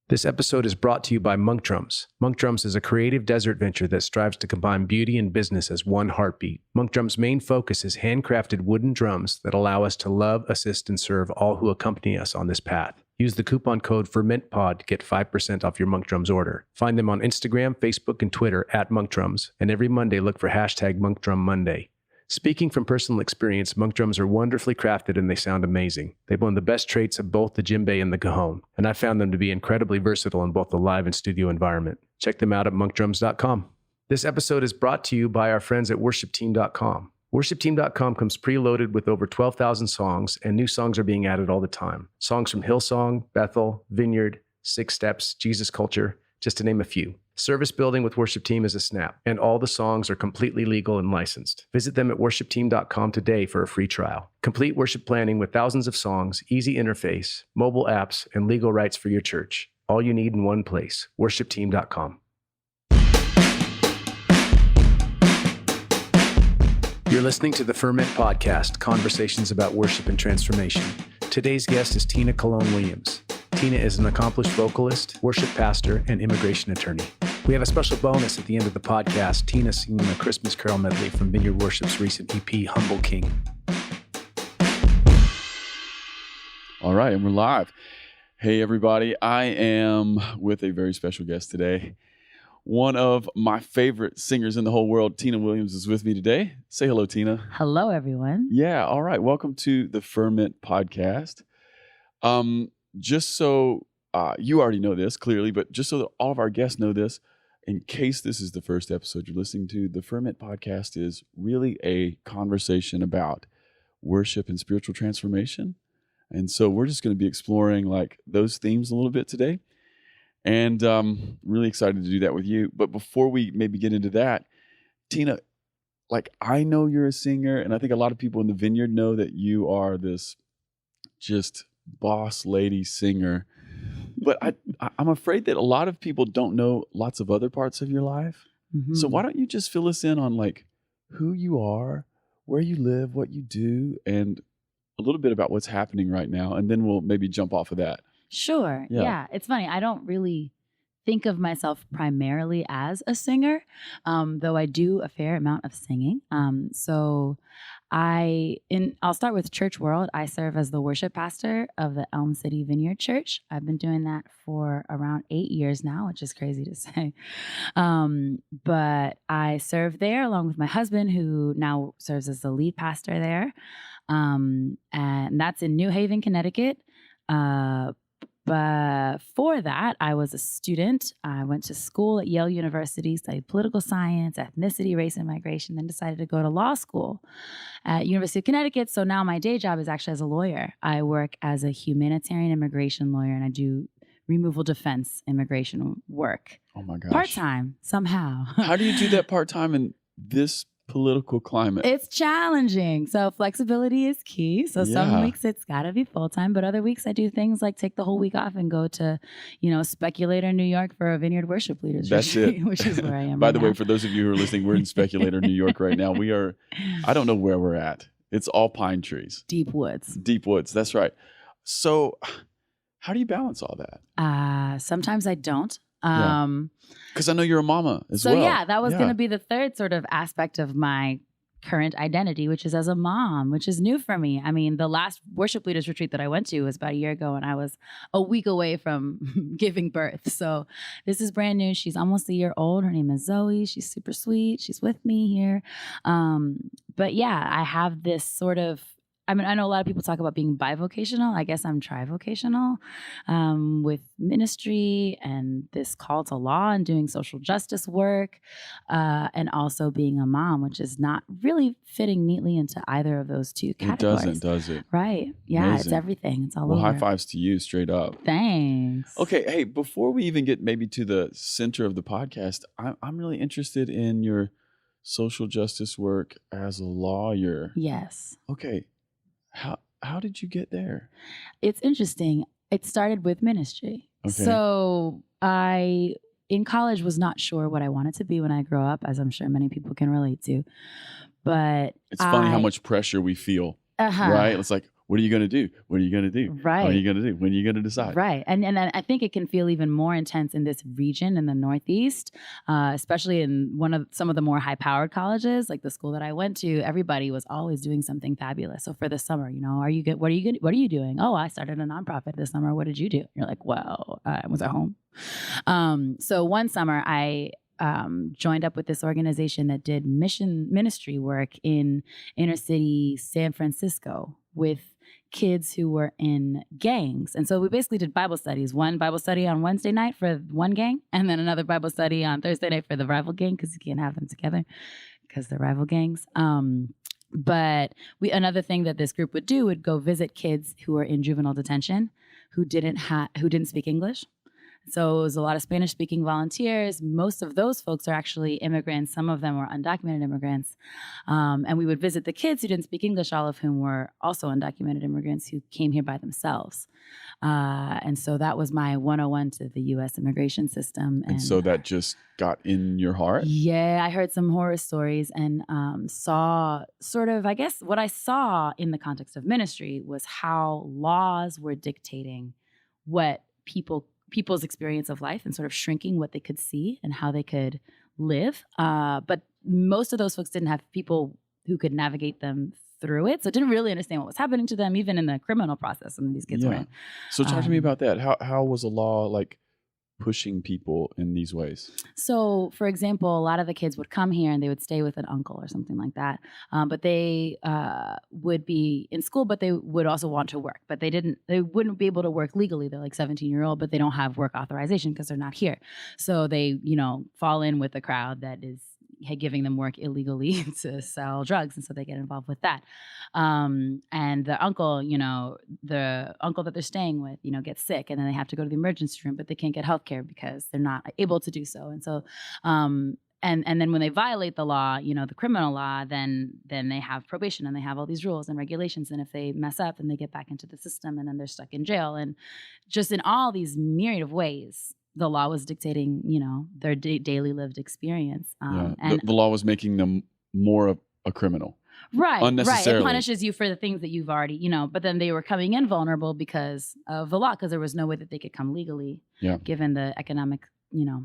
This episode is brought to you by Monk Drums. Monk Drums is a creative desert venture that strives to combine beauty and business as one heartbeat. Monk Drums' main focus is handcrafted wooden drums that allow us to love, assist, and serve all who accompany us on this path. Use the coupon code FermentPod to get 5% off your Monk Drums order. Find them on Instagram, Facebook, and Twitter at Monk Drums, and every Monday look for hashtag Monk Drum Monday. Speaking from personal experience, Monk Drums are wonderfully crafted and they sound amazing. They blend the best traits of both the djembe and the cajon, and I found them to be incredibly versatile in both the live and studio environment. Check them out at monkdrums.com. This episode is brought to you by our friends at worshipteam.com. Worshipteam.com comes preloaded with over 12,000 songs, and new songs are being added all the time. Songs from Hillsong, Bethel, Vineyard, Six Steps, Jesus Culture, just to name a few. Service building with Worship Team is a snap, and all the songs are completely legal and licensed. Visit them at worshipteam.com today for a free trial. Complete worship planning with thousands of songs, easy interface, mobile apps, and legal rights for your church. All you need in one place, worshipteam.com. You're listening to the Ferment Podcast, conversations about worship and transformation. Today's guest is Tina Colón Williams. Tina is an accomplished vocalist, worship pastor, and immigration attorney. We have a special bonus at the end of the podcast, Tina singing a Christmas carol medley from Vineyard Worship's recent EP, Humble King. All right, and we're live. Hey, everybody. I am with a very special guest today. One of my favorite singers in the whole world, Tina Williams, is with me today. Say hello, Tina. Hello, everyone. Yeah, all right. Welcome to the Ferment Podcast. Just so you already know this clearly, but just so that all of our guests know this, in case this is the first episode you're listening to, the Ferment Podcast is really a conversation about worship and spiritual transformation. And so we're just going to be exploring like those themes a little bit today. And really excited to do that with you. But before we maybe get into that, Tina, like I know you're a singer, and I think a lot of people in the Vineyard know that you are this just boss lady singer. But I'm afraid that a lot of people don't know lots of other parts of your life. Mm-hmm. So why don't you just fill us in on like who you are, where you live, what you do, and a little bit about what's happening right now, and then we'll maybe jump off of that. Sure. Yeah. It's funny. I don't really think of myself primarily as a singer, though I do a fair amount of singing. So I'll start with church world. I serve as the worship pastor of the Elm City Vineyard Church. I've been doing that for around 8 years now, which is crazy to say. But I serve there along with my husband, who now serves as the lead pastor there. And that's in New Haven, Connecticut. But for that, I was a student. I went to school at Yale University, studied political science, ethnicity, race, and migration, then decided to go to law school at University of Connecticut. So now my day job is actually as a lawyer. I work as a humanitarian immigration lawyer, and I do removal defense immigration work. Oh my gosh. Part-time, somehow. How do you do that part-time in this political climate? It's challenging. So flexibility is key. So some weeks it's got to be full-time, but other weeks I do things like take the whole week off and go to, Speculator, New York for a Vineyard Worship Leaders retreat, which is where I am. By the way, for those of you who are listening, we're in Speculator, New York right now. I don't know where we're at. It's all pine trees. Deep woods. Deep woods. That's right. So how do you balance all that? Sometimes I don't. Because I know you're a mama as well. So that was going to be the third sort of aspect of my current identity, which is as a mom, which is new for me. I mean, the last worship leaders retreat that I went to was about a year ago, and I was a week away from giving birth. So this is brand new. She's almost a year old. Her name is Zoe. She's super sweet. She's with me here. But I have this sort of, I know a lot of people talk about being bivocational. I guess I'm trivocational with ministry and this call to law and doing social justice work and also being a mom, which is not really fitting neatly into either of those two categories. It doesn't, does it? Right. Yeah, amazing. It's everything. It's all over. Well, high fives to you straight up. Thanks. Okay. Hey, before we even get maybe to the center of the podcast, I'm really interested in your social justice work as a lawyer. Yes. Okay. How did you get there? It's interesting. It started with ministry. Okay. So I, in college, was not sure what I wanted to be when I grow up, as I'm sure many people can relate to. But it's funny how much pressure we feel, right? It's like, what are you going to do? What are you going to do? Right. What are you going to do? When are you going to decide? Right. And then I think it can feel even more intense in this region in the Northeast, especially in some of the more high-powered colleges, like the school that I went to. Everybody was always doing something fabulous. So for the summer, what are you doing? Oh, I started a nonprofit this summer. What did you do? You're like, well, I was at home. So one summer I joined up with this organization that did ministry work in inner city San Francisco with kids who were in gangs. And so we basically did Bible studies, one Bible study on Wednesday night for one gang, and then another Bible study on Thursday night for the rival gang, because you can't have them together because they're rival gangs. But another thing that this group would go visit kids who were in juvenile detention who didn't speak English. So it was a lot of Spanish-speaking volunteers. Most of those folks are actually immigrants. Some of them were undocumented immigrants. And we would visit the kids who didn't speak English, all of whom were also undocumented immigrants who came here by themselves. And so that was my 101 to the U.S. immigration system. And so that just got in your heart? Yeah, I heard some horror stories and saw sort of, I guess, what I saw in the context of ministry was how laws were dictating what people's experience of life and sort of shrinking what they could see and how they could live. But most of those folks didn't have people who could navigate them through it. So didn't really understand what was happening to them, even in the criminal process some of these kids were in. So talk to me about that. How was the law like pushing people in these ways? So, for example, a lot of the kids would come here and they would stay with an uncle or something like that. But they would be in school, but they would also want to work. But they wouldn't be able to work legally. They're like 17-year-old, but they don't have work authorization because they're not here. So they, fall in with a crowd that is giving them work illegally to sell drugs. And so they get involved with that. And the uncle, the uncle that they're staying with, gets sick and then they have to go to the emergency room, but they can't get healthcare because they're not able to do so. And so, and then when they violate the law, the criminal law, then they have probation and they have all these rules and regulations. And if they mess up, then they get back into the system and then they're stuck in jail. And just in all these myriad of ways, the law was dictating, their daily lived experience. And the law was making them more of a criminal. Right, unnecessarily. Right. It punishes you for the things that you've already, but then they were coming in vulnerable because of the law, because there was no way that they could come legally, given the economic,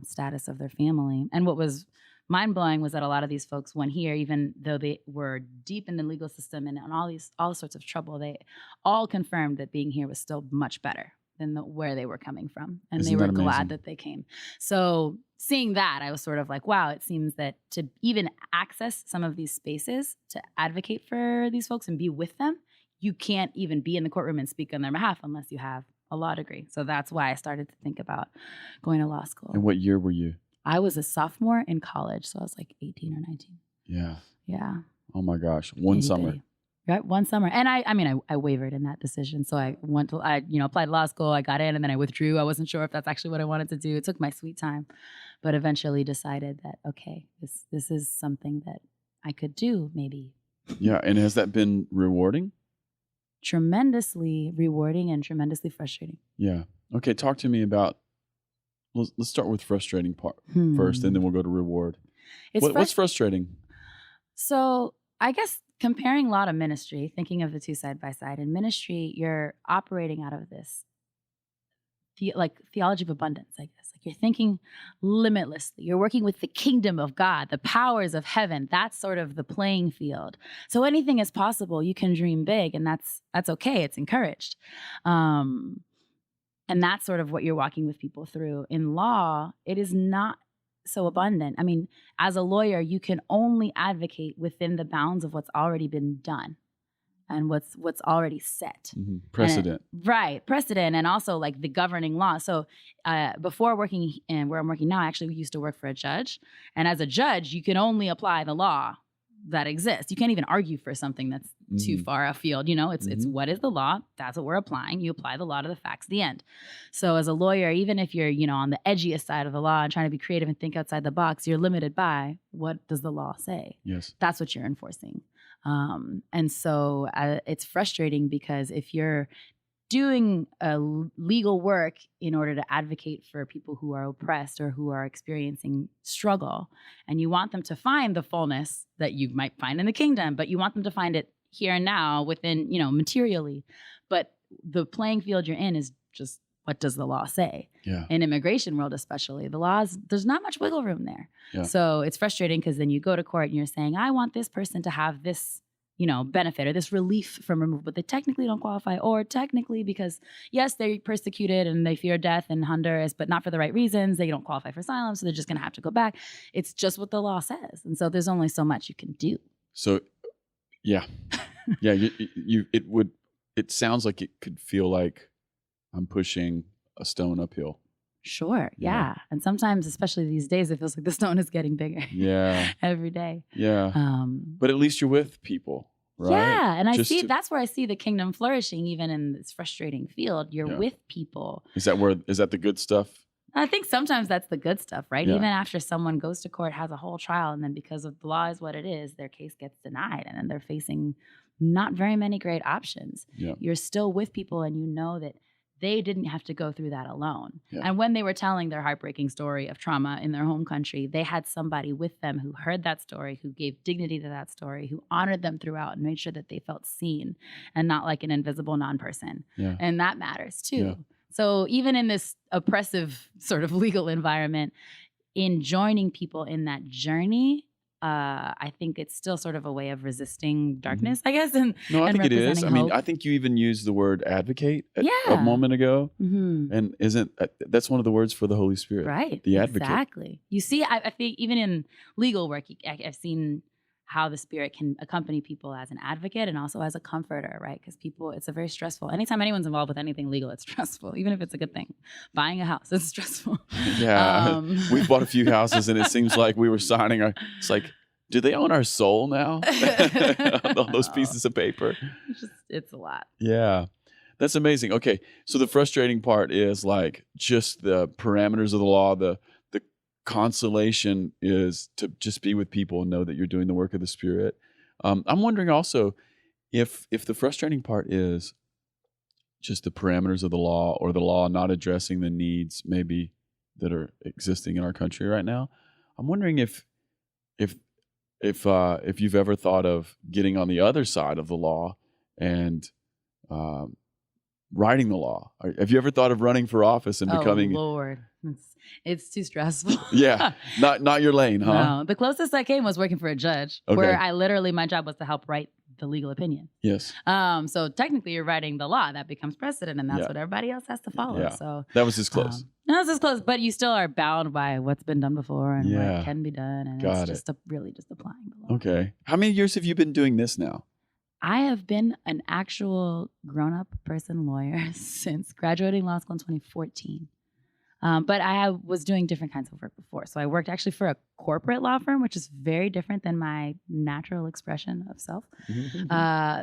status of their family. And what was mind-blowing was that a lot of these folks went here, even though they were deep in the legal system and on all sorts of trouble, they all confirmed that being here was still much better than where they were coming from. And they were glad that they came. So seeing that, I was sort of like, wow, it seems that to even access some of these spaces, to advocate for these folks and be with them, you can't even be in the courtroom and speak on their behalf unless you have a law degree. So that's why I started to think about going to law school. And what year were you? I was a sophomore in college. So I was like 18 or 19. Yeah. Yeah. Oh my gosh. One summer. Right, one summer. And I wavered in that decision. So I applied to law school, I got in and then I withdrew. I wasn't sure if that's actually what I wanted to do. It took my sweet time, but eventually decided that, okay, this is something that I could do maybe. Yeah. And has that been rewarding? Tremendously rewarding and tremendously frustrating. Yeah. Okay. Talk to me about, let's start with frustrating part first, and then we'll go to reward. What's frustrating? So I guess comparing law to ministry, thinking of the two side by side, in ministry, you're operating out of this theology of abundance, I guess. Like you're thinking limitlessly. You're working with the kingdom of God, the powers of heaven. That's sort of the playing field. So anything is possible. You can dream big, and that's okay. It's encouraged. And that's sort of what you're walking with people through. In law, it is not so abundant. I mean, as a lawyer, you can only advocate within the bounds of what's already been done and what's already set. Mm-hmm. Precedent. Precedent, and also like the governing law. So before working in where I'm working now, I actually used to work for a judge. And as a judge, you can only apply the law that exists. You can't even argue for something that's too far afield. It's what is the law? That's what we're applying. You apply the law to the facts, the end. So as a lawyer, even if you're, on the edgiest side of the law and trying to be creative and think outside the box, you're limited by what does the law say? Yes. That's what you're enforcing. And so it's frustrating because if you're doing legal work in order to advocate for people who are oppressed or who are experiencing struggle, and you want them to find the fullness that you might find in the kingdom, but you want them to find it here and now within, materially. But the playing field you're in is just, what does the law say? Yeah. In immigration world, especially, the laws, there's not much wiggle room there. Yeah. So it's frustrating because then you go to court and you're saying, I want this person to have this, benefit or this relief from removal, but they technically don't qualify, or technically because, yes, they're persecuted and they fear death in Honduras, but not for the right reasons. They don't qualify for asylum, so they're just going to have to go back. It's just what the law says. And so there's only so much you can do. So, yeah. Yeah, it sounds like it could feel like I'm pushing a stone uphill. Sure. Yeah. And sometimes, especially these days, it feels like the stone is getting bigger. Yeah. Every day. Yeah. But at least you're with people, right? Yeah. And that's where I see the kingdom flourishing, even in this frustrating field. You're with people. Is that the good stuff? I think sometimes that's the good stuff, right? Yeah. Even after someone goes to court, has a whole trial, and then because of the law is what it is, their case gets denied. And then they're facing not very many great options. Yeah. You're still with people, and you know that they didn't have to go through that alone. Yeah. And when they were telling their heartbreaking story of trauma in their home country, they had somebody with them who heard that story, who gave dignity to that story, who honored them throughout and made sure that they felt seen and not like an invisible non-person. Yeah. And that matters too. Yeah. So even in this oppressive sort of legal environment, in joining people in that journey, I think it's still sort of a way of resisting darkness, I guess. And I think it is. I mean, hope. I think you even used the word advocate a moment ago. Mm-hmm. And that's one of the words for the Holy Spirit. Right. The advocate. Exactly. You see, I think even in legal work, I've seen how the Spirit can accompany people as an advocate and also as a comforter, right? Because it's a very stressful. Anytime anyone's involved with anything legal, it's stressful, even if it's a good thing. Buying a house, it's stressful. Yeah. We've bought a few houses and it seems like we were signing it's like, do they own our soul now? All those pieces of paper. It's a lot. Yeah. That's amazing. Okay. So the frustrating part is like just the parameters of the law, the consolation is to just be with people and know that you're doing the work of the Spirit. I'm wondering also if the frustrating part is just the parameters of the law, or the law not addressing the needs maybe that are existing in our country right now. I'm wondering if you've ever thought of getting on the other side of the law and writing the law. Have you ever thought of running for office and becoming? Oh Lord, it's too stressful. Yeah, not your lane, huh? No, the closest I came was working for a judge, where my job was to help write the legal opinion. Yes. So technically, you're writing the law that becomes precedent, and that's what everybody else has to follow. Yeah. So that was as close. No, it's as close, but you still are bound by what's been done before and what can be done, and it's just really just applying the law. Okay. How many years have you been doing this now? I have been an actual grown-up person lawyer since graduating law school in 2014. But I was doing different kinds of work before. So I worked actually for a corporate law firm, which is very different than my natural expression of self.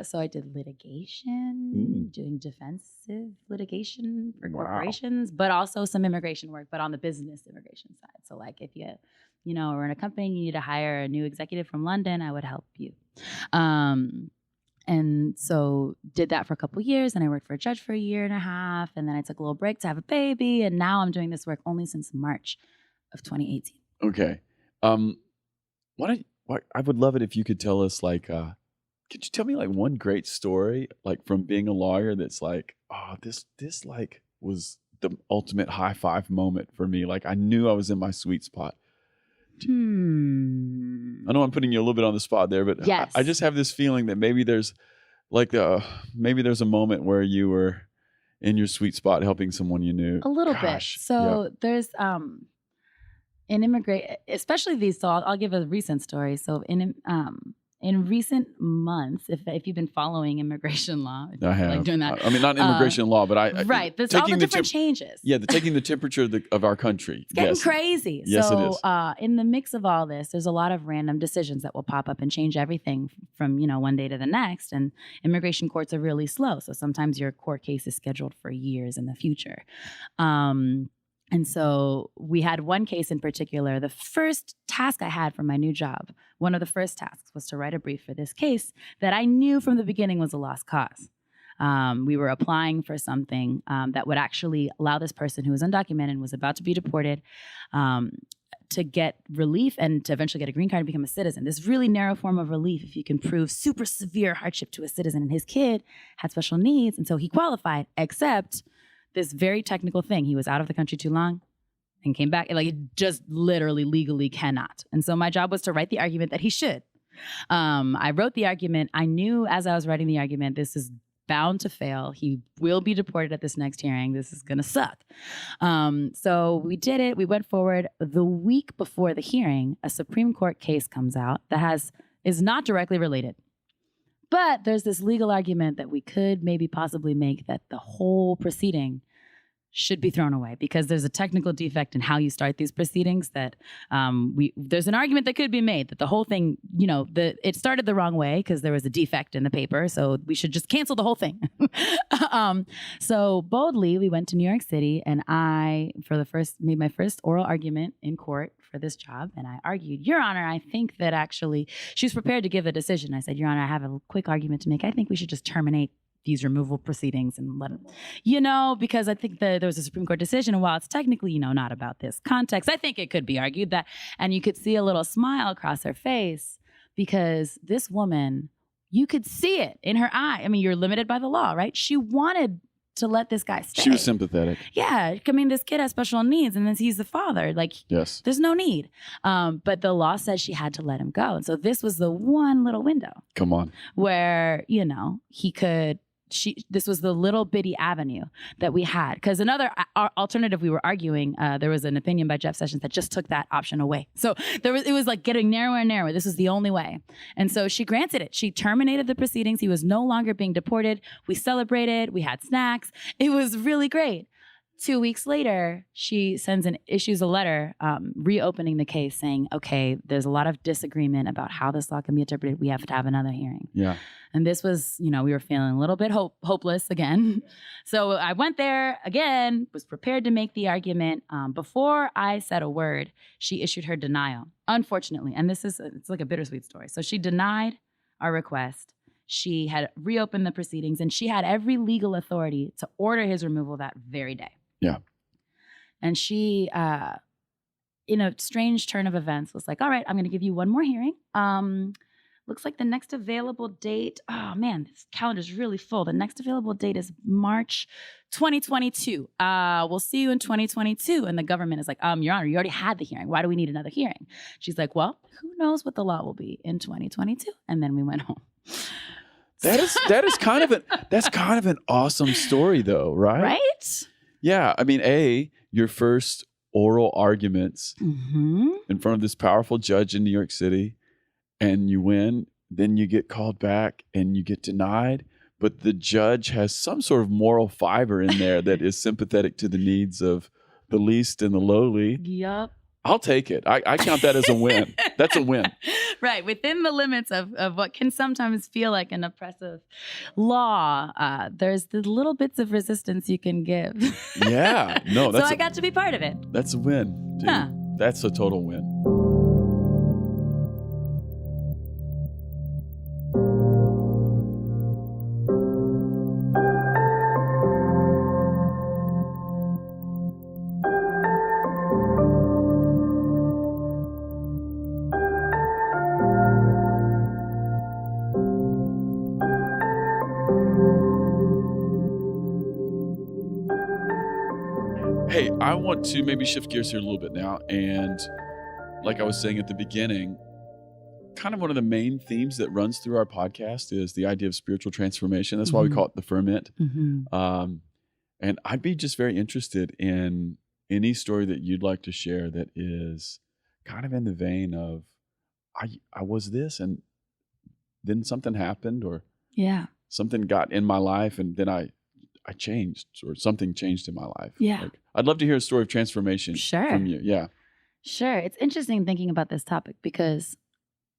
So I did litigation, doing defensive litigation for corporations, but also some immigration work, but on the business immigration side. So like if you were in a company, you need to hire a new executive from London, I would help you. And so did that for a couple of years, and I worked for a judge for a year and a half, and then I took a little break to have a baby, and now I'm doing this work only since March of 2018. Okay. I would love it if you could tell us, like, could you tell me like one great story, like from being a lawyer that's like, oh, this like was the ultimate high five moment for me. Like I knew I was in my sweet spot. I know I'm putting you a little bit on the spot there, but yes. I just have this feeling that maybe there's a moment where you were in your sweet spot helping someone you knew. A little bit. So there's in especially these. So I'll give a recent story. So in recent months, if you've been following immigration law, I have. Like doing that. I mean, not immigration law, but right. There's all the different changes. Yeah, taking the temperature of our country. It's getting crazy. Yes, so, it is. In the mix of all this, there's a lot of random decisions that will pop up and change everything from one day to the next. And immigration courts are really slow, so sometimes your court case is scheduled for years in the future. And so we had one case in particular. The first task I had for my new job, one of the first tasks was to write a brief for this case that I knew from the beginning was a lost cause. We were applying for something that would actually allow this person who was undocumented and was about to be deported to get relief and to eventually get a green card and become a citizen. This really narrow form of relief if you can prove super severe hardship to a citizen. And his kid had special needs, and so he qualified, except this very technical thing. He was out of the country too long and came back. Like, it just literally legally cannot. And so my job was to write the argument that he should. I wrote the argument. I knew as I was writing the argument, this is bound to fail. He will be deported at this next hearing. This is going to suck. So we did it. We went forward. The week before the hearing, a Supreme Court case comes out that is not directly related. But there's this legal argument that we could maybe possibly make that the whole proceeding should be thrown away because there's a technical defect in how you start these proceedings that there's an argument that could be made that the whole thing, it started the wrong way because there was a defect in the paper. So we should just cancel the whole thing. So boldly, we went to New York City and I, made my first oral argument in court for this job. And I argued, Your Honor, I think that actually, she was prepared to give a decision. I said, Your Honor, I have a quick argument to make. I think we should just terminate these removal proceedings and let them, because I think there was a Supreme Court decision. And while it's technically, not about this context, I think it could be argued that, and you could see a little smile across her face because this woman, you could see it in her eye. I mean, you're limited by the law, right? She wanted to let this guy stay. She was sympathetic. Yeah. I mean, this kid has special needs and then he's the father. Like, yes, there's no need. But the law says she had to let him go. And so this was the one little window. Come on. Where, he could, this was the little bitty avenue that we had. Because another alternative we were arguing, there was an opinion by Jeff Sessions that just took that option away. So it was like getting narrower and narrower. This was the only way. And so she granted it. She terminated the proceedings. He was no longer being deported. We celebrated. We had snacks. It was really great. 2 weeks later, she issues a letter reopening the case saying, okay, there's a lot of disagreement about how this law can be interpreted. We have to have another hearing. Yeah. And this was, we were feeling a little bit hopeless again. So I went there again, was prepared to make the argument. Before I said a word, she issued her denial, unfortunately. And it's like a bittersweet story. So she denied our request. She had reopened the proceedings and she had every legal authority to order his removal that very day. Yeah. And she, in a strange turn of events, was like, all right, I'm going to give you one more hearing. Looks like the next available date, oh man, this calendar's really full. The next available date is March 2022. We'll see you in 2022. And the government is like, Your Honor, you already had the hearing. Why do we need another hearing? She's like, well, who knows what the law will be in 2022? And then we went home. That's kind of an awesome story though, right? Right? Yeah. I mean, your first oral arguments in front of this powerful judge in New York City, and you win, then you get called back and you get denied. But the judge has some sort of moral fiber in there that is sympathetic to the needs of the least and the lowly. Yup. I'll take it. I count that as a win. That's a win. Right. Within the limits of what can sometimes feel like an oppressive law, there's the little bits of resistance you can give. Yeah. No. So I got to be part of it. That's a win, dude. Huh. That's a total win. Hey, I want to maybe shift gears here a little bit now. And like I was saying at the beginning, kind of one of the main themes that runs through our podcast is the idea of spiritual transformation. That's why we call it the Ferment. And I'd be just very interested in any story that you'd like to share that is kind of in the vein of, I was this and then something happened or something got in my life and then I changed or something changed in my life. Yeah. Like, I'd love to hear a story of transformation from you. Yeah. Sure. It's interesting thinking about this topic because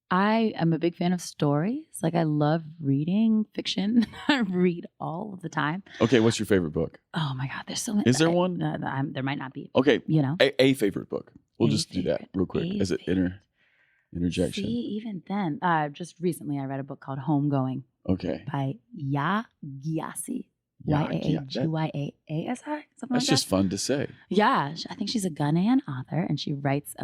I am a big fan of stories. Like I love reading fiction. I read all of the time. Okay. What's your favorite book? Oh my God. There's so many. Is there one? There might not be. Okay. A favorite book. We'll just do that real quick as an interjection. See, even then, just recently I read a book called Homegoing. Okay. By Ya Gyasi. Yagyasi. That's just fun to say. Yeah. I think she's a Ghanaian author and she writes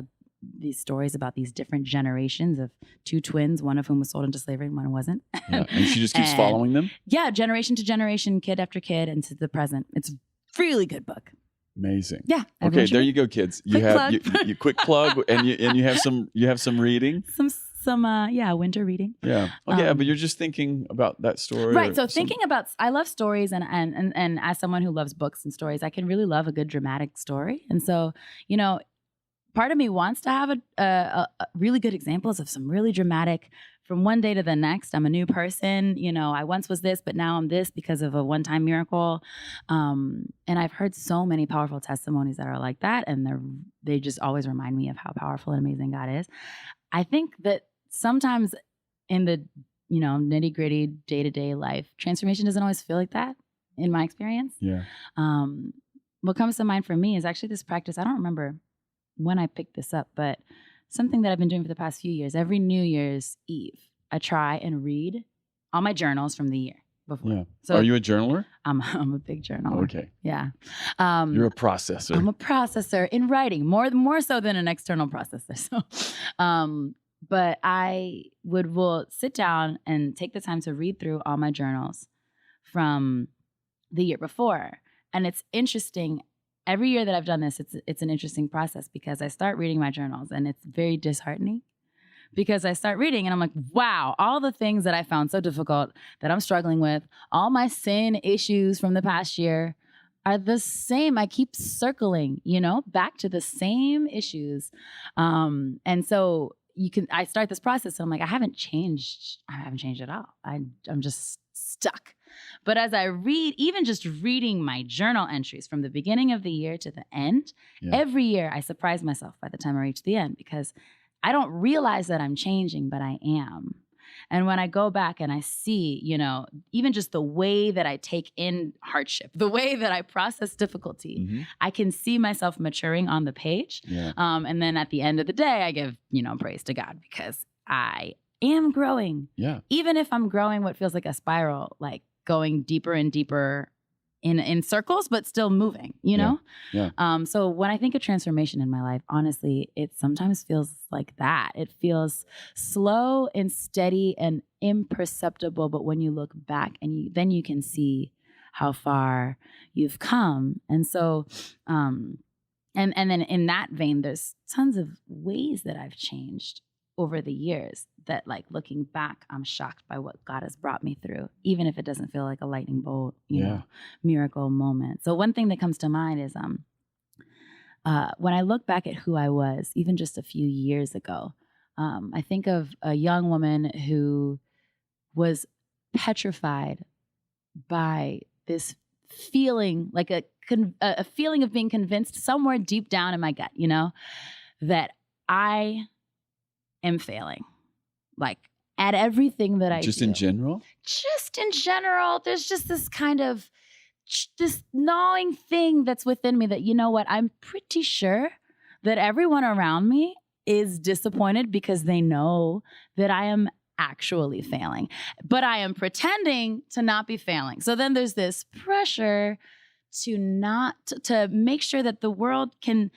these stories about these different generations of two twins, one of whom was sold into slavery and one wasn't. Yeah. And she just keeps following them? Yeah, generation to generation, kid after kid, and to the present. It's a really good book. Amazing. Yeah. Okay, there you go, kids. You Quick have plug. you quick plug, and you have some reading. Some winter reading. Yeah. Oh yeah, but you're just thinking about that story, right? So thinking about, I love stories, and as someone who loves books and stories, I can really love a good dramatic story, and so part of me wants to have a really good examples of some really dramatic. From one day to the next, I'm a new person. I once was this, but now I'm this because of a one-time miracle. And I've heard so many powerful testimonies that are like that, and they just always remind me of how powerful and amazing God is. I think that sometimes in the nitty-gritty day-to-day life, transformation doesn't always feel like that, in my experience. Yeah. What comes to mind for me is actually this practice. I don't remember when I picked this up, but something that I've been doing for the past few years. Every New Year's Eve, I try and read all my journals from the year before. Yeah. So are you a journaler? I'm a big journaler. Okay. Yeah. You're a processor. I'm a processor in writing, more so than an external processor. So, but I will sit down and take the time to read through all my journals from the year before, and it's interesting. Every year that I've done this, it's an interesting process because I start reading my journals and it's very disheartening because I start reading and I'm like, wow, all the things that I found so difficult that I'm struggling with, all my sin issues from the past year are the same. I keep circling, back to the same issues. And so I start this process and I'm like, I haven't changed at all. I'm just stuck. But as I read, even just reading my journal entries from the beginning of the year to the end, every year I surprise myself by the time I reach the end because I don't realize that I'm changing, but I am. And when I go back and I see, even just the way that I take in hardship, the way that I process difficulty, I can see myself maturing on the page. Yeah. And then at the end of the day, I give, praise to God because I am growing. Yeah. Even if I'm growing what feels like a spiral, like going deeper and deeper in circles, but still moving, Yeah. So when I think of transformation in my life, honestly, it sometimes feels like that. It feels slow and steady and imperceptible. But when you look back and then you can see how far you've come. And so, and then in that vein, there's tons of ways that I've changed over the years that, like, looking back, I'm shocked by what God has brought me through, even if it doesn't feel like a lightning bolt, miracle moment. So one thing that comes to mind is when I look back at who I was, even just a few years ago, I think of a young woman who was petrified by this feeling, like a feeling of being convinced somewhere deep down in my gut, that I am failing, like at everything that I do. Just in general? Just in general. There's just this kind of this gnawing thing that's within me that, I'm pretty sure that everyone around me is disappointed because they know that I am actually failing, but I am pretending to not be failing. So then there's this pressure to make sure that the world can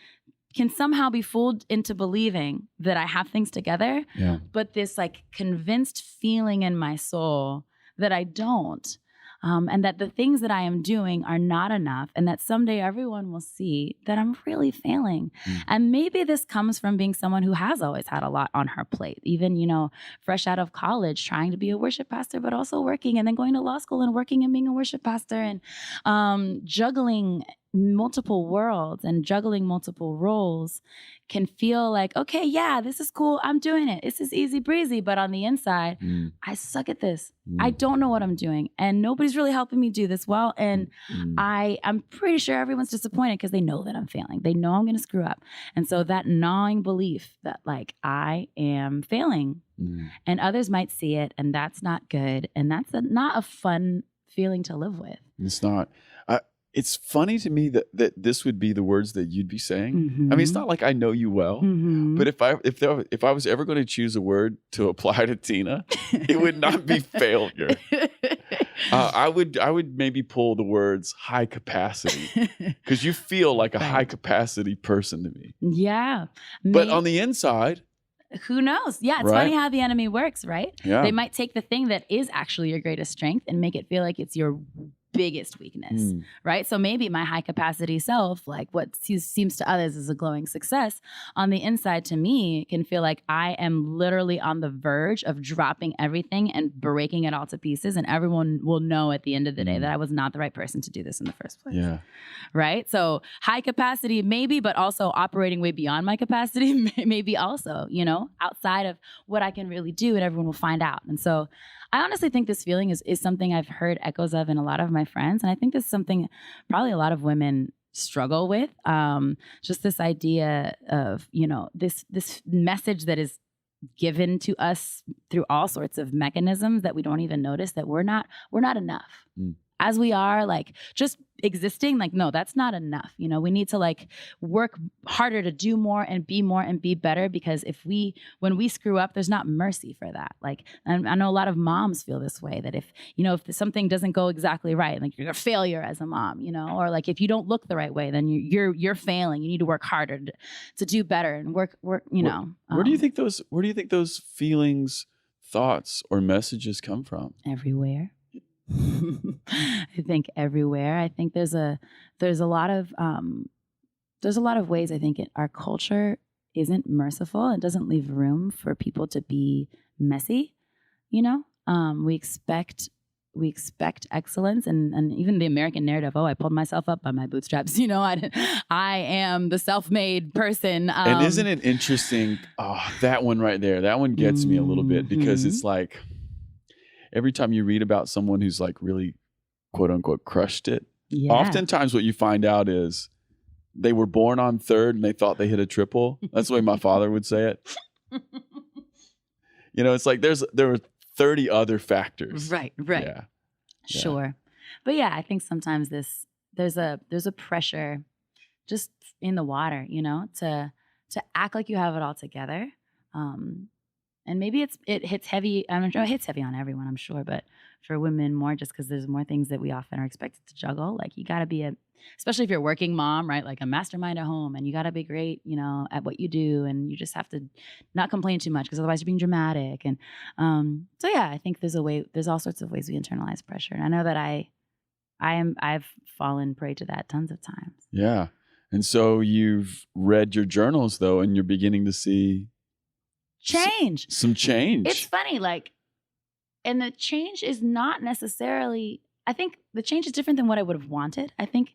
somehow be fooled into believing that I have things together, but this like convinced feeling in my soul that I don't, and that the things that I am doing are not enough, and that someday everyone will see that I'm really failing. And maybe this comes from being someone who has always had a lot on her plate, even, fresh out of college, trying to be a worship pastor, but also working, and then going to law school and working and being a worship pastor, and juggling multiple worlds and juggling multiple roles can feel like, okay, yeah, this is cool. I'm doing it. This is easy breezy. But on the inside, I suck at this. I don't know what I'm doing. And nobody's really helping me do this well. And I'm pretty sure everyone's disappointed because they know that I'm failing. They know I'm going to screw up. And so that gnawing belief that, like, I am failing and others might see it, and that's not good. And that's not a fun feeling to live with. It's not. It's funny to me that this would be the words that you'd be saying. I mean, it's not like I know you well, but if I was ever going to choose a word to apply to Tina, it would not be failure. I would maybe pull the words high capacity, because you feel like a high capacity person to me. Yeah. But on the inside, who knows? Yeah, it's funny how the enemy works, right? Yeah. They might take the thing that is actually your greatest strength and make it feel like it's your biggest weakness, right? So maybe my high capacity self, like what seems to others as a glowing success, on the inside to me can feel like I am literally on the verge of dropping everything and breaking it all to pieces, and everyone will know at the end of the day that I was not the right person to do this in the first place. Yeah. Right? So high capacity maybe, but also operating way beyond my capacity maybe also, you know, outside of what I can really do, and everyone will find out. And so I honestly think this feeling is something I've heard echoes of in a lot of my friends. And I think this is something probably a lot of women struggle with. Just this idea of, you know, this message that is given to us through all sorts of mechanisms that we don't even notice, that we're not enough. As we are, like, just existing, like, no, that's not enough. You know, we need to like work harder to do more and be better, because when we screw up, there's not mercy for that. Like, and I know a lot of moms feel this way, that if something doesn't go exactly right, like you're a failure as a mom, you know, or like if you don't look the right way, then you're failing. You need to work harder to do better and work, you know. Where do you think those feelings, thoughts, or messages come from? Everywhere. I think everywhere. I think there's a lot of ways I think our culture isn't merciful and doesn't leave room for people to be messy. You know, we expect excellence, and even the American narrative. Oh, I pulled myself up by my bootstraps. You know, I am the self-made person. And isn't it interesting? Oh, that one right there. That one gets me a little bit, because it's like, every time you read about someone who's like really, quote unquote, crushed it, oftentimes what you find out is they were born on third and they thought they hit a triple. That's the way my father would say it. You know, it's like there were 30 other factors. Right. Yeah. Sure. But yeah, I think sometimes there's a pressure just in the water, you know, to act like you have it all together. And maybe it hits heavy. I'm sure it hits heavy on everyone, I'm sure, but for women more, just because there's more things that we often are expected to juggle. Like, you got to be especially if you're a working mom, right? Like a mastermind at home, and you got to be great, you know, at what you do, and you just have to not complain too much, because otherwise you're being dramatic. And so yeah, I think there's all sorts of ways we internalize pressure, and I know that I've fallen prey to that tons of times. Yeah, and so you've read your journals though, and you're beginning to see some change. It's funny, like, and the change is not necessarily, I think the change is different than what I would have wanted. I think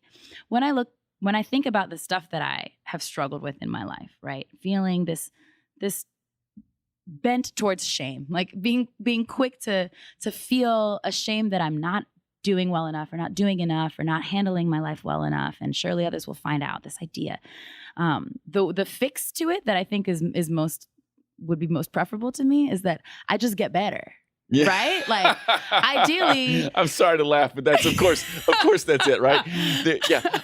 when I think about the stuff that I have struggled with in my life, right? Feeling this bent towards shame, like being quick to feel ashamed that I'm not doing well enough, or not doing enough, or not handling my life well enough, and surely others will find out, this idea. The fix to it that I think would be most preferable to me is that I just get better. Yeah. Right? Like, ideally. I'm sorry to laugh, but that's of course that's it, right?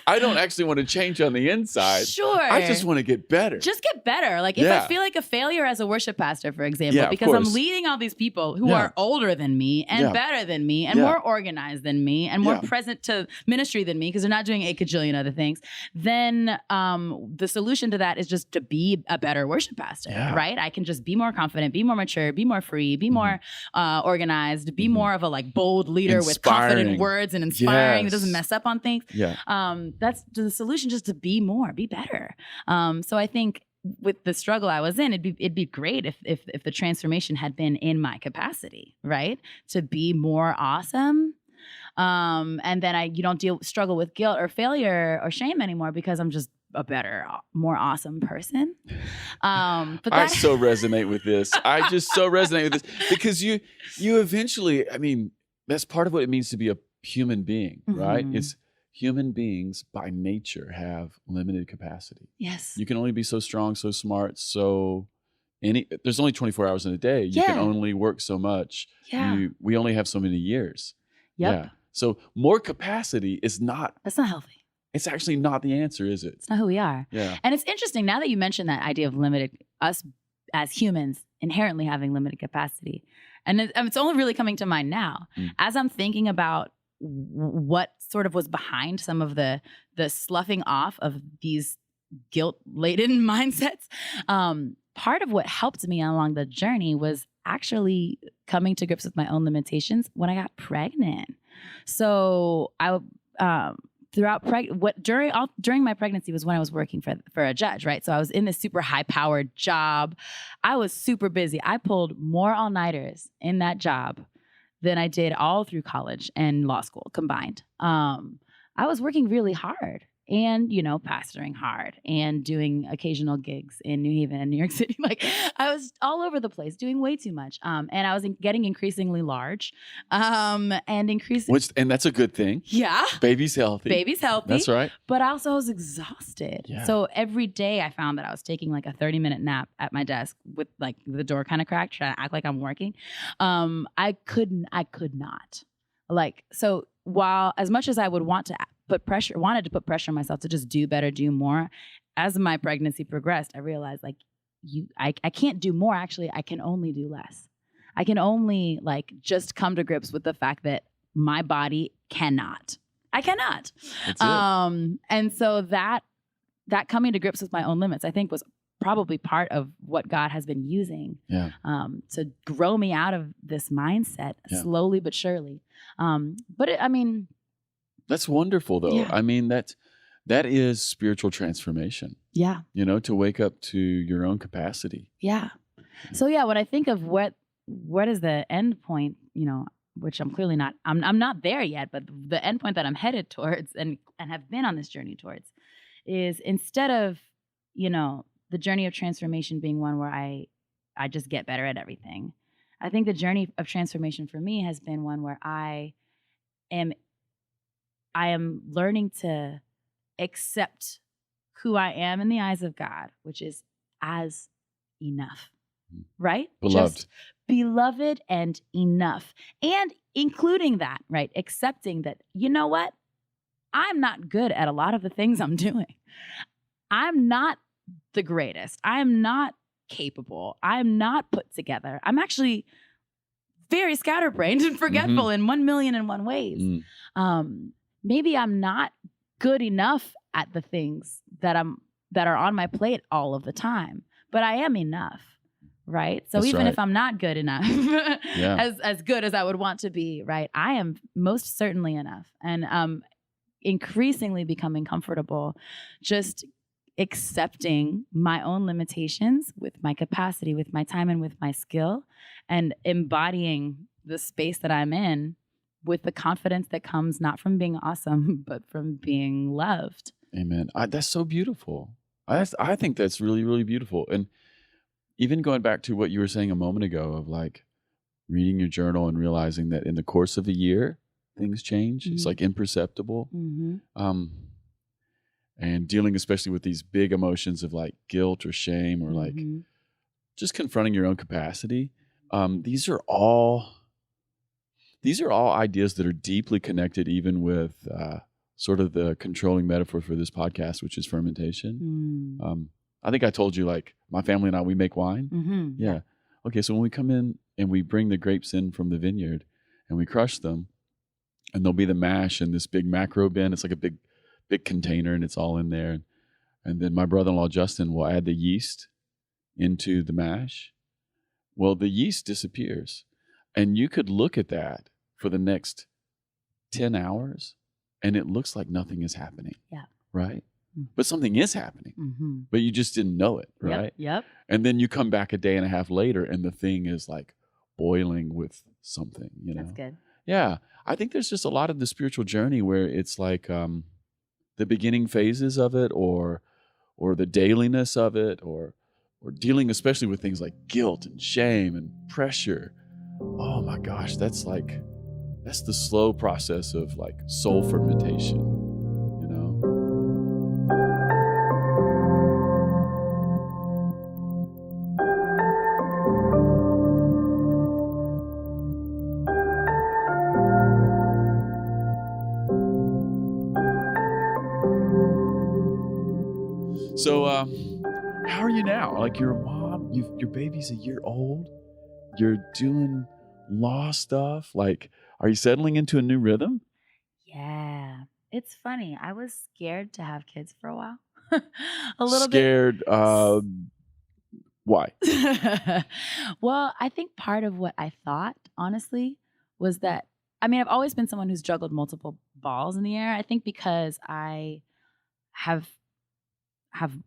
I don't actually want to change on the inside. Sure. I just want to get better. Just get better. Like, if I feel like a failure as a worship pastor, for example, because I'm leading all these people who are older than me and better than me and more organized than me and more present to ministry than me, because they're not doing a cajillion other things, then the solution to that is just to be a better worship pastor, right? I can just be more confident, be more mature, be more free, be more organized, be more of a like bold leader with confident words and inspiring that doesn't mess up on things. That's the solution, just to be better. So I think with the struggle I was in, it'd be great if the transformation had been in my capacity, right? To be more awesome. And then you don't struggle with guilt or failure or shame anymore, because I'm just a better, more awesome person. But I so resonate with this. I just so resonate with this, because you eventually, I mean, that's part of what it means to be a human being, right? It's human beings by nature have limited capacity. Yes. You can only be so strong, so smart, there's only 24 hours in a day. You can only work so much. Yeah. We only have so many years. Yep. Yeah. So more capacity that's not healthy. It's actually not the answer, is it? It's not who we are. Yeah. And it's interesting now that you mentioned that idea of us as humans inherently having limited capacity. And it's only really coming to mind now. As I'm thinking about what sort of was behind some of the sloughing off of these guilt-laden mindsets, part of what helped me along the journey was actually coming to grips with my own limitations when I got pregnant. So during my pregnancy was when I was working for a judge, right? So I was in this super high-powered job. I was super busy. I pulled more all-nighters in that job than I did all through college and law school combined. I was working really hard and, pastoring hard and doing occasional gigs in New Haven and New York City. Like I was all over the place doing way too much. And I was getting increasingly large and increasingly. And that's a good thing. Yeah. Baby's healthy. That's right. But I was exhausted. Yeah. So every day I found that I was taking like a 30-minute nap at my desk with like the door kind of cracked, trying to act like I'm working. I could not. Like, so while as much as I would wanted to put pressure on myself to just do better, do more, as my pregnancy progressed, I realized like I can't do more. Actually, I can only do less. I can only like just come to grips with the fact that my body cannot. I cannot. That's it. And so that coming to grips with my own limits, I think was probably part of what God has been using to grow me out of this mindset slowly but surely. That's wonderful though. Yeah. I mean, that is spiritual transformation. Yeah. To wake up to your own capacity. Yeah. So when I think of what is the end point, which I'm clearly not, I'm not there yet, but the end point that I'm headed towards and have been on this journey towards is instead of, the journey of transformation being one where I just get better at everything. I think the journey of transformation for me has been one where I am learning to accept who I am in the eyes of God, which is as enough, right? Beloved. Just beloved and enough. And including that, right? Accepting that, you know what? I'm not good at a lot of the things I'm doing. I'm not the greatest. I'm not capable. I'm not put together. I'm actually very scatterbrained and forgetful in 1,000,001 ways. Maybe I'm not good enough at the things that are on my plate all of the time, but I am enough, right? So even if I'm not good enough, as good as I would want to be, right? I am most certainly enough, and increasingly becoming comfortable just accepting my own limitations with my capacity, with my time, and with my skill, and embodying the space that I'm in with the confidence that comes not from being awesome, but from being loved. Amen. That's so beautiful. I think that's really, really beautiful. And even going back to what you were saying a moment ago of like reading your journal and realizing that in the course of a year, things change. It's like imperceptible. And dealing especially with these big emotions of like guilt or shame or like just confronting your own capacity. These are all ideas that are deeply connected even with sort of the controlling metaphor for this podcast, which is fermentation. I think I told you like my family and I, we make wine. Yeah. Okay. So when we come in and we bring the grapes in from the vineyard and we crush them, and there'll be the mash in this big macro bin. It's like a big container and it's all in there. And then my brother-in-law, Justin, will add the yeast into the mash. Well, the yeast disappears. And you could look at that for the next 10 hours and it looks like nothing is happening. Yeah. Right? But something is happening. But you just didn't know it. Right? Yep. And then you come back a day and a half later and the thing is like boiling with something, That's good. Yeah. I think there's just a lot of the spiritual journey where it's like the beginning phases of it or the dailiness of it or dealing especially with things like guilt and shame and pressure. Oh my gosh, that's the slow process of like soul fermentation, So, how are you now? Like, you're a mom, your baby's a year old, you're doing law stuff? Like, are you settling into a new rhythm? Yeah. It's funny. I was scared to have kids for a while. A little Scared. Why? bit. Well, I think part of what I thought, honestly, was that, I mean, I've always been someone who's juggled multiple balls in the air. I think because I have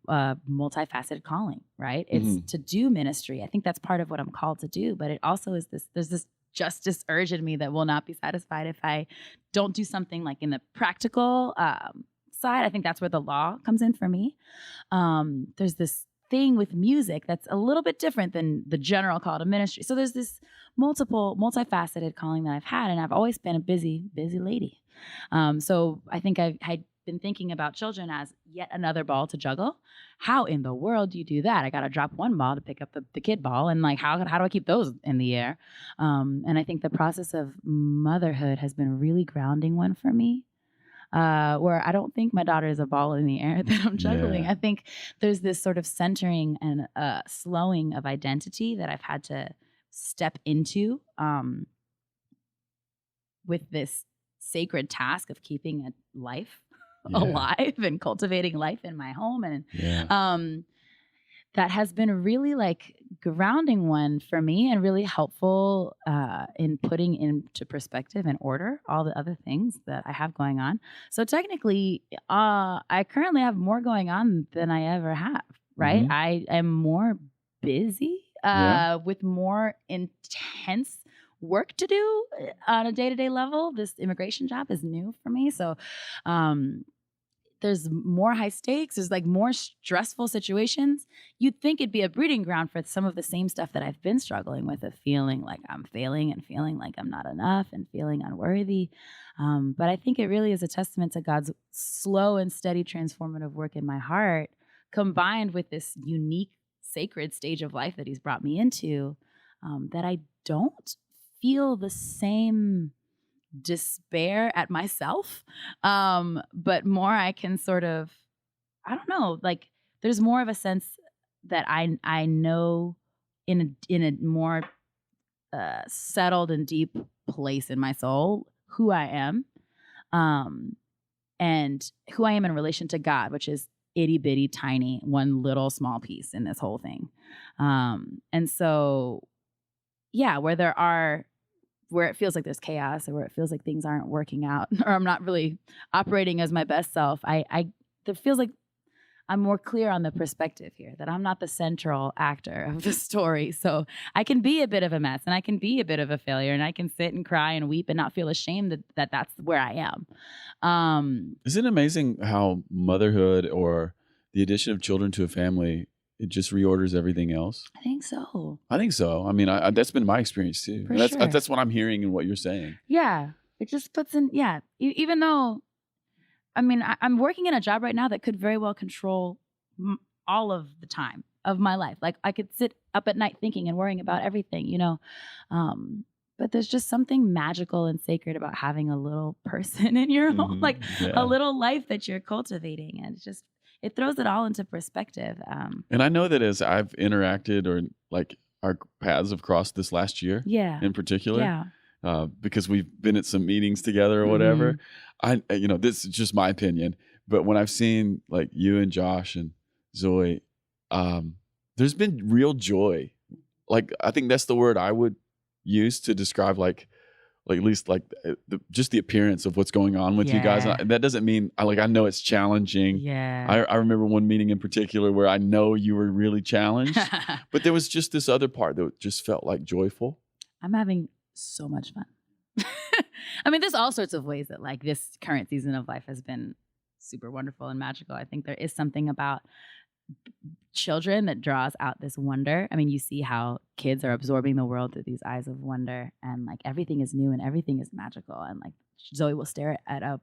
a multifaceted calling, right? It's to do ministry. I think that's part of what I'm called to do, but it also is there's this justice urge in me that will not be satisfied if I don't do something like in the practical side. I think that's where the law comes in for me. There's this thing with music that's a little bit different than the general call to ministry. So there's this multifaceted calling that I've had, and I've always been a busy lady. So I think I'd been thinking about children as yet another ball to juggle. How in the world do you do that? I got to drop one ball to pick up the kid ball. And like, how do I keep those in the air? And I think the process of motherhood has been a really grounding one for me, where I don't think my daughter is a ball in the air that I'm juggling. Yeah. I think there's this sort of centering and slowing of identity that I've had to step into with this sacred task of keeping a life alive and cultivating life in my home. And that has been a really like grounding one for me and really helpful in putting into perspective and order all the other things that I have going on. So technically, I currently have more going on than I ever have, right? I am more busy with more intense work to do on a day-to-day level. This immigration job is new for me. So there's more high stakes. There's like more stressful situations. You'd think it'd be a breeding ground for some of the same stuff that I've been struggling with, of feeling like I'm failing and feeling like I'm not enough and feeling unworthy. But I think it really is a testament to God's slow and steady transformative work in my heart, combined with this unique sacred stage of life that he's brought me into, that I don't feel the same despair at myself, but more I can sort of, I don't know, like there's more of a sense that I know in a more settled and deep place in my soul who I am, and who I am in relation to God, which is itty bitty tiny one little small piece in this whole thing. And so yeah, where it feels like there's chaos, or where it feels like things aren't working out, or I'm not really operating as my best self, there feels like I'm more clear on the perspective here, that I'm not the central actor of the story. So I can be a bit of a mess, and I can be a bit of a failure, and I can sit and cry and weep and not feel ashamed that that's where I am. Isn't it amazing how motherhood or the addition of children to a family, it just reorders everything else? I think so. I mean, that's been my experience too. For And sure. that's what I'm hearing in what you're saying. Yeah. It just puts in, even though, I mean, I'm working in a job right now that could very well control all of the time of my life. Like I could sit up at night thinking and worrying about everything, but there's just something magical and sacred about having a little person in your home, like a little life that you're cultivating. And it throws it all into perspective. And I know that as I've interacted, or like our paths have crossed this last year in particular, because we've been at some meetings together or whatever. This is just my opinion, but when I've seen like you and Josh and Zoe, there's been real joy. Like, I think that's the word I would use to describe like at least like just the appearance of what's going on with you guys. And that doesn't mean I know it's challenging. Yeah. I remember one meeting in particular where I know you were really challenged, but there was just this other part that just felt like joyful. I'm having so much fun. I mean, there's all sorts of ways that like this current season of life has been super wonderful and magical. I think there is something about children that draws out this wonder. I mean, you see how kids are absorbing the world through these eyes of wonder, and like everything is new and everything is magical. And like Zoe will stare at a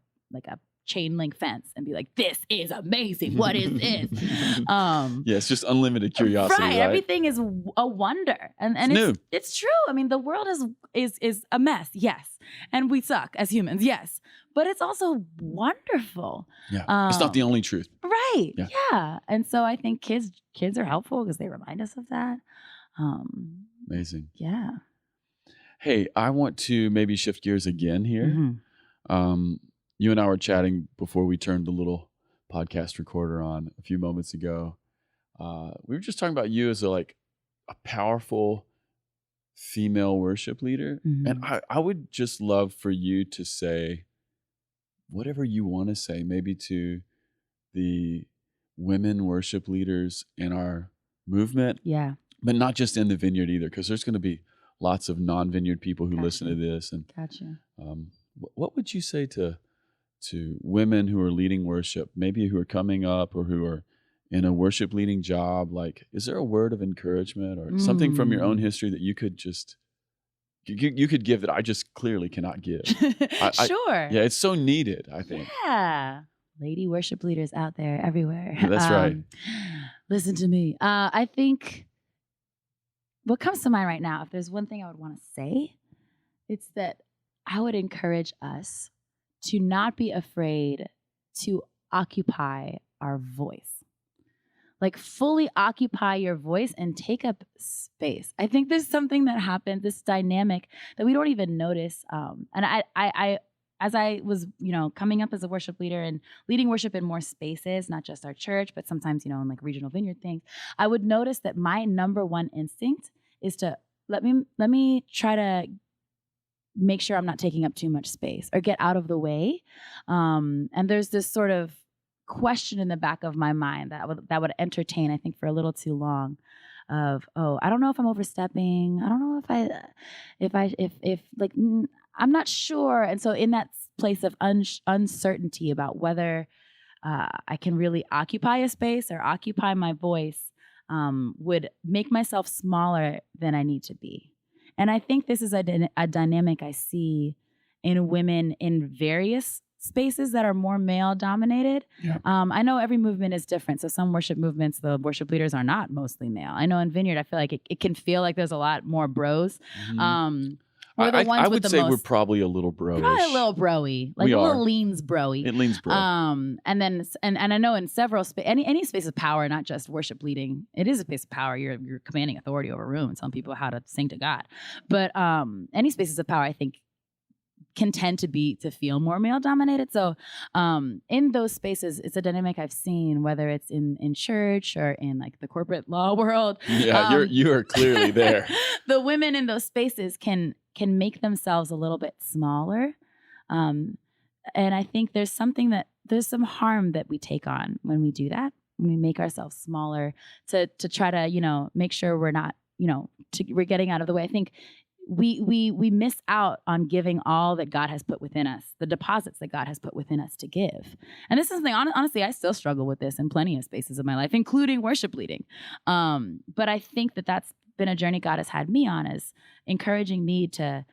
chain link fence and be like, "This is amazing. What is this?" It's just unlimited curiosity, right? Everything is a wonder, and it's new. It's true. I mean, the world is a mess, yes, and we suck as humans, yes, but it's also wonderful. Yeah, it's not the only truth, right? Yeah, and so I think kids are helpful because they remind us of that. Amazing. Yeah. Hey, I want to maybe shift gears again here. Mhm. You and I were chatting before we turned the little podcast recorder on a few moments ago. We were just talking about you as a powerful female worship leader. And Mhm. I would just love for you to say whatever you want to say, maybe to the women worship leaders in our movement, Yeah. but not just in the Vineyard either, because there's going to be lots of non-Vineyard people who listen to Gotcha. this. And Gotcha. what would you say to women who are leading worship, maybe who are coming up or who are in a worship leading job? Like, is there a word of encouragement or something from your own history that you could just you could give that I just clearly cannot give? Sure. Yeah, it's so needed, I think. Yeah. Lady worship leaders out there everywhere. That's right. Listen to me. I think what comes to mind right now, if there's one thing I would want to say, it's that I would encourage us to not be afraid to occupy our voice. Like fully occupy your voice and take up space. I think there's something that happens, this dynamic that we don't even notice. And I as I was, coming up as a worship leader and leading worship in more spaces, not just our church, but sometimes, in like regional vineyard things, I would notice that my number one instinct is to let me try to make sure I'm not taking up too much space or get out of the way. And there's this sort of question in the back of my mind that would entertain, I think, for a little too long, of, I don't know if I'm overstepping. I don't know if I'm not sure. And so in that place of uncertainty about whether I can really occupy a space or occupy my voice, would make myself smaller than I need to be. And I think this is a dynamic I see in women in various spaces that are more male dominated. Yeah. I know every movement is different. So some worship movements, the worship leaders are not mostly male. I know in Vineyard, I feel like it can feel like there's a lot more bros. Mm-hmm. We're the ones I with would the say most, we're probably a little bro-ish. probably a little bro-y, like We a are. little leans bro-y. It leans bro. And then I know in several any space of power, not just worship leading, it is a space of power. You're commanding authority over a room and telling people how to sing to God. But any spaces of power, I think, can tend to feel more male dominated. So in those spaces, it's a dynamic I've seen, whether it's in church or in like the corporate law world. Yeah, you are clearly there. The women in those spaces can make themselves a little bit smaller. And I think there's some harm that we take on when we do that, when we make ourselves smaller to try to, make sure we're not, we're getting out of the way. I think we miss out on giving all that God has put within us, the deposits that God has put within us to give. And this is something, honestly, I still struggle with this in plenty of spaces of my life, including worship leading. But I think that's been a journey God has had me on, is encouraging me to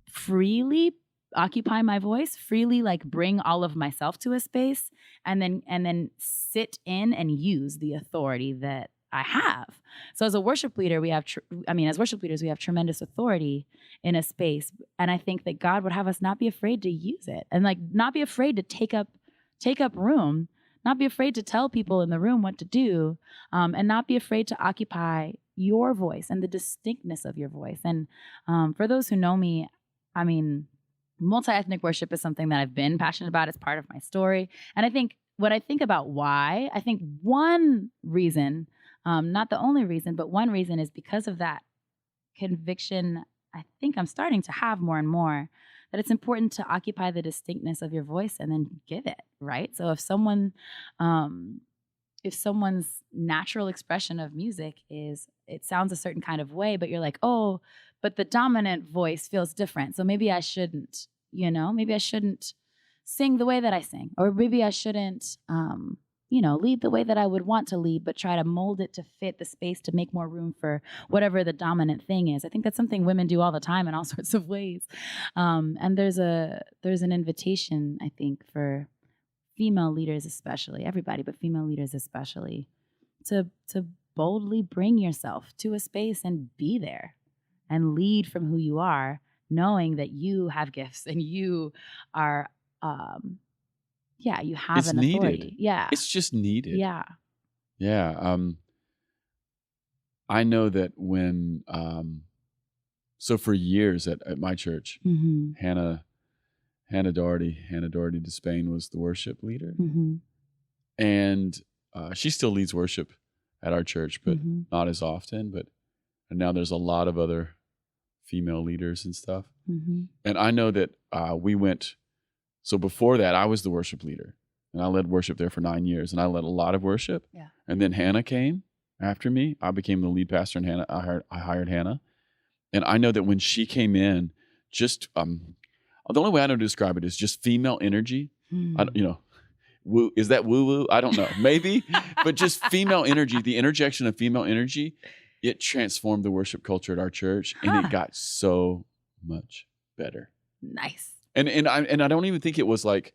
freely occupy my voice, freely like bring all of myself to a space, and then sit in and use the authority that I have. So as a worship leader, as worship leaders, we have tremendous authority in a space. And I think that God would have us not be afraid to use it, and like not be afraid to take up room, not be afraid to tell people in the room what to do, and not be afraid to occupy your voice and the distinctness of your voice. And for those who know me, I mean, multi-ethnic worship is something that I've been passionate about. It's part of my story. And I think when I think about why, I think one reason, not the only reason, but one reason is because of that conviction I think I'm starting to have more and more, that it's important to occupy the distinctness of your voice and then give it, right? So if someone's natural expression of music is, it sounds a certain kind of way, but you're like, oh, but the dominant voice feels different. So maybe I shouldn't, maybe I shouldn't sing the way that I sing, or maybe I shouldn't, lead the way that I would want to lead, but try to mold it to fit the space to make more room for whatever the dominant thing is. I think that's something women do all the time in all sorts of ways. And there's an invitation, I think, for female leaders especially, everybody, but female leaders especially, to boldly bring yourself to a space and be there and lead from who you are, knowing that you have gifts and you are, you have It's an needed. authority. Yeah. It's just needed. Yeah. Yeah. I know that when So for years at my church, Mm-hmm. Hannah Doherty Despain was the worship leader. Mm-hmm. And she still leads worship at our church, but Mm-hmm. not as often. And now there's a lot of other female leaders and stuff. Mm-hmm. And I know that so before that, I was the worship leader. And I led worship there for 9 years. And I led a lot of worship. Yeah. And then Hannah came after me. I became the lead pastor, and I hired Hannah. And I know that when she came in, just the only way I know to describe it is just female energy. Mm-hmm. Woo, is that woo-woo? I don't know. Maybe. But just female energy, the interjection of female energy, it transformed the worship culture at our church. And it got so much better. Nice. And I don't even think it was like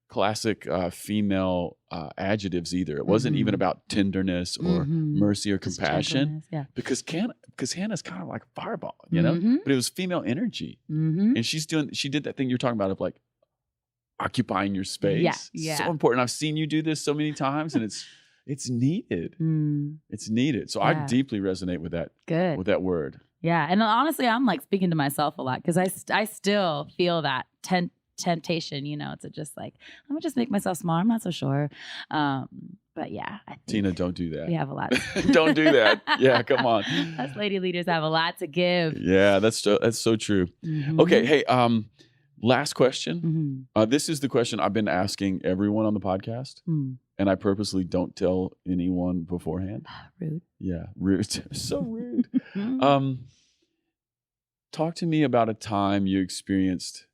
classic female adjectives either. It wasn't even about tenderness or mercy or Just compassion. gentleness, yeah. Because Hannah's kind of like a fireball, you know? But it was female energy. Mm-hmm. And she did that thing you're talking about of like occupying your space. Yeah. So important. I've seen you do this so many times, and it's needed. It's needed. So I Yeah. deeply resonate with Good. that word. Yeah. And honestly, I'm like speaking to myself a lot because I still feel that temptation, to just like, let me just make myself small. I'm not so sure. But yeah, I think Tina, don't do that. we have a lot. Don't do that. Yeah, come on. Us lady leaders have a lot to give. Yeah, that's so true. Mhm. Okay, hey, last question. Mhm. This is the question I've been asking everyone on the podcast, Mm. and I purposely don't tell anyone beforehand. Rude. Yeah, rude. So rude. Mhm. Talk to me about a time you experienced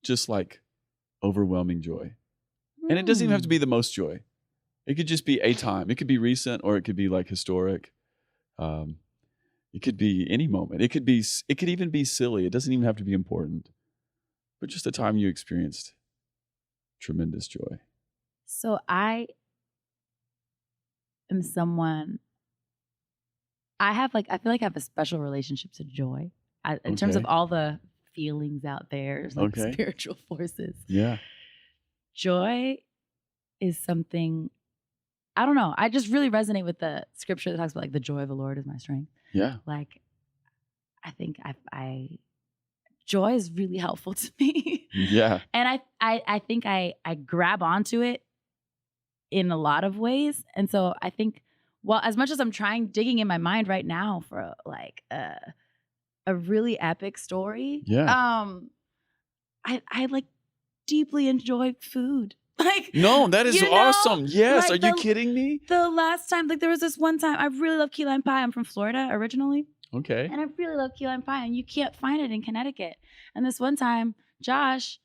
just like overwhelming joy. And it doesn't even have to be the most joy. It could just be a time. It could be recent, or it could be like historic. It could be any moment. It could even be silly. It doesn't even have to be important. But just a time you experienced tremendous joy. So I am someone. I feel like I have a special relationship to joy. In terms of Okay. all the feelings out there, like Okay. spiritual forces. Yeah. Joy is something, I don't know. I just really resonate with the scripture that talks about like the joy of the Lord is my strength. Yeah. Like, I think joy is really helpful to me. Yeah. And I think I grab onto it in a lot of ways. And so I think, well, as much as I'm digging in my mind right now for like a really epic story. Yeah. I like deeply enjoy food. Like, No, that is you know, awesome. Yes. like Are you kidding me? the last time, like there was this one time, I really love key lime pie. I'm from Florida originally. Okay. And I really love key lime pie, and you can't find it in Connecticut. And this one time, Josh,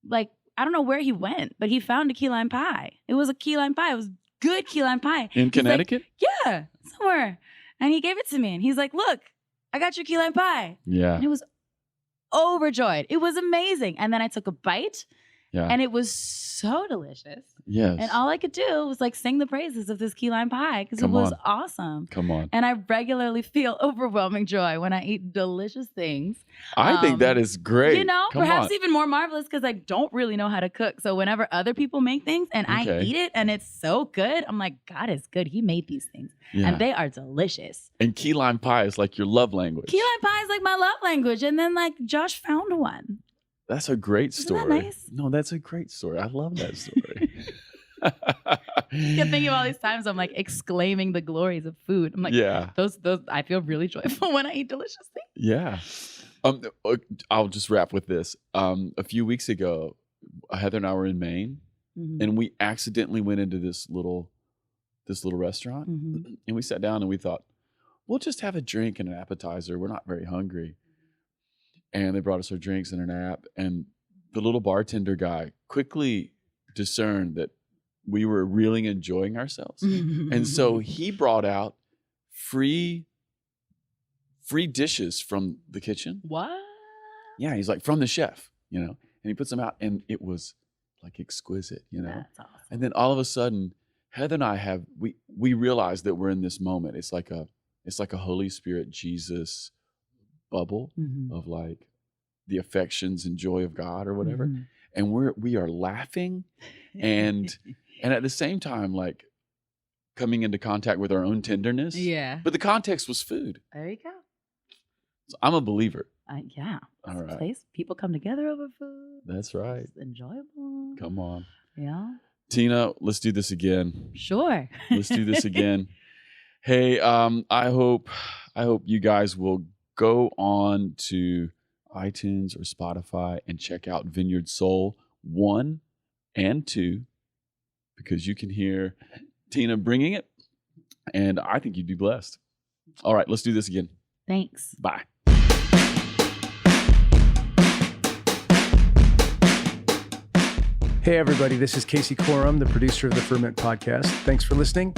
like, I don't know where he went, but he found a key lime pie. It was a key lime pie. It was good key lime pie. In He's like, Connecticut? yeah, somewhere. And he gave it to me, and he's like, look, I got your key lime pie. Yeah. And it was overjoyed. It was amazing. And then I took a bite, Yeah. and it was so delicious. Yes. And all I could do was like sing the praises of this key lime pie because it Come was on. awesome. Come on. And I regularly feel overwhelming joy when I eat delicious things. I think that is great. You know, Come perhaps on. even more marvelous because I don't really know how to cook. So whenever other people make things and I Okay. eat it and it's so good, I'm like, God is good. He made these things. Yeah. And they are delicious. And key lime pie is like your love language. Key lime pie is like my love language. And then like Josh found one. That's a great Isn't that story. nice? No, that's a great story. I love that story. I kept thinking of all these times I'm like exclaiming the glories of food. I'm like, Yeah. those I feel really joyful when I eat delicious things. Yeah. I'll just wrap with this. A few weeks ago, Heather and I were in Maine, and we accidentally went into this little restaurant, Mhm. and we sat down and we thought, we'll just have a drink and an appetizer. We're not very hungry. And they brought us our drinks and an app, and the little bartender guy quickly discerned that we were really enjoying ourselves. And so he brought out free dishes from the kitchen. What? Yeah, he's like, from the chef, and he puts them out, and it was like exquisite, That's awesome. And then all of a sudden, Heather and I we realized that we're in this moment. It's like a Holy Spirit Jesus bubble Mhm. of like the affections and joy of God or whatever. Mhm. And we are laughing and at the same time like coming into contact with our own tenderness. Yeah. But the context was food. There you go. So I'm a believer. Yeah. All It's a right. place people come together over food. That's right. It's enjoyable. Come on. Yeah. Tina, let's do this again. Sure. Let's do this again. Hey, I hope you guys will go on to iTunes or Spotify and check out Vineyard Soul 1 and 2, because you can hear Tina bringing it, and I think you'd be blessed. All right, let's do this again. Thanks. Bye. Hey, everybody, this is Casey Corum, the producer of the Ferment Podcast. Thanks for listening.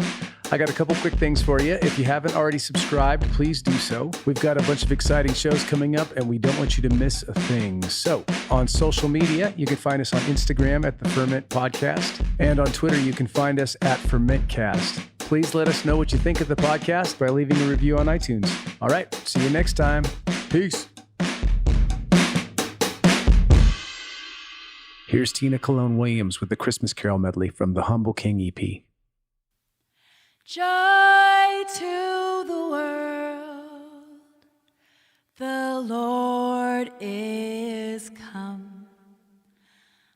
I got a couple quick things for you. If you haven't already subscribed, please do so. We've got a bunch of exciting shows coming up, and we don't want you to miss a thing. So, on social media, you can find us on Instagram at the Ferment Podcast, and on Twitter, you can find us at FermentCast. Please let us know what you think of the podcast by leaving a review on iTunes. All right, see you next time. Peace. Here's Tina Colón Williams with the Christmas Carol medley from the Humble King EP. Joy to the world, the Lord is come.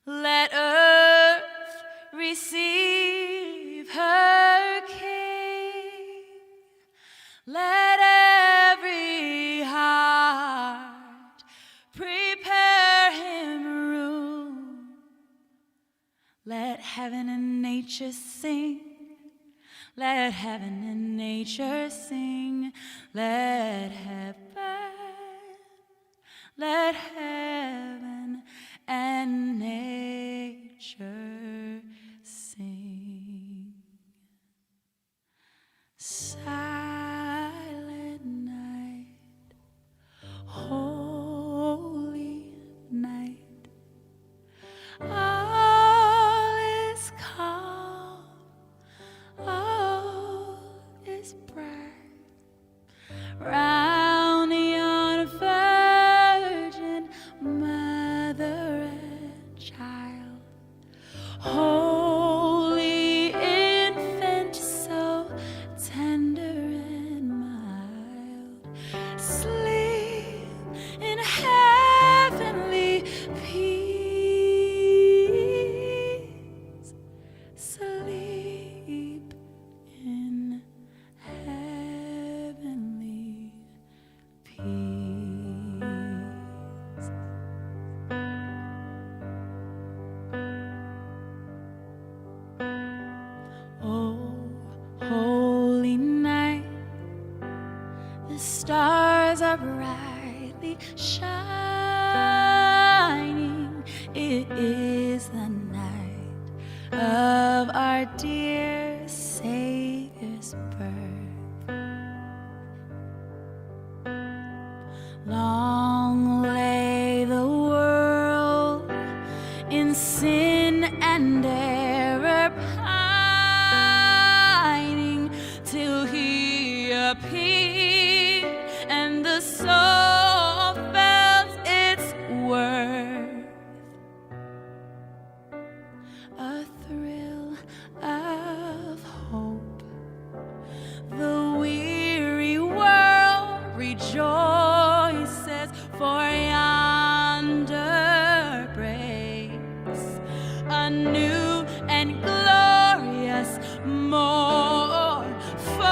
Let earth receive her King. Let every heart prepare him room. Let heaven and nature sing. Let heaven and nature sing. Let heaven and nature sing. Silent night, holy night, all is calm, all is bright. Round yon virgin mother and child, holy infant, so tender and mild, sleep in heavenly peace, sleep in heavenly peace. Oh, holy night, the stars are brightly shining. It is the night of our dear Savior's birth. Long lay the world in sin and error pining, till he appeared and the soul felt its worth. A thrill of hope, the weary world rejoices, for yonder breaks a new and glorious morn. For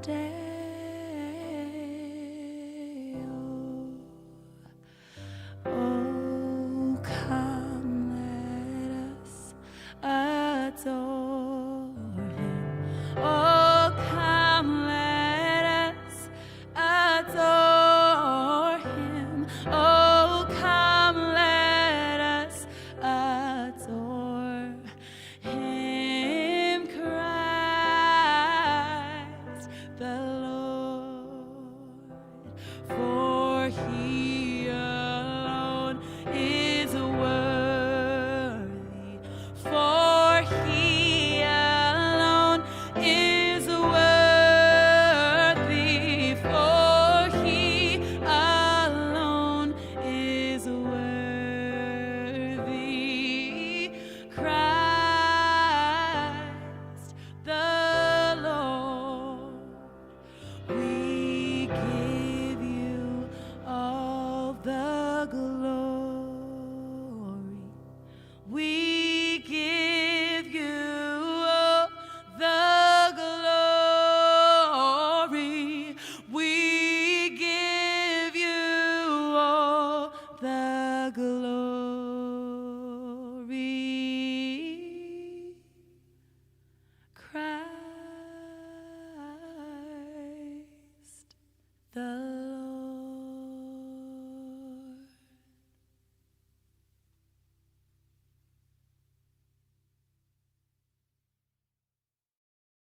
day.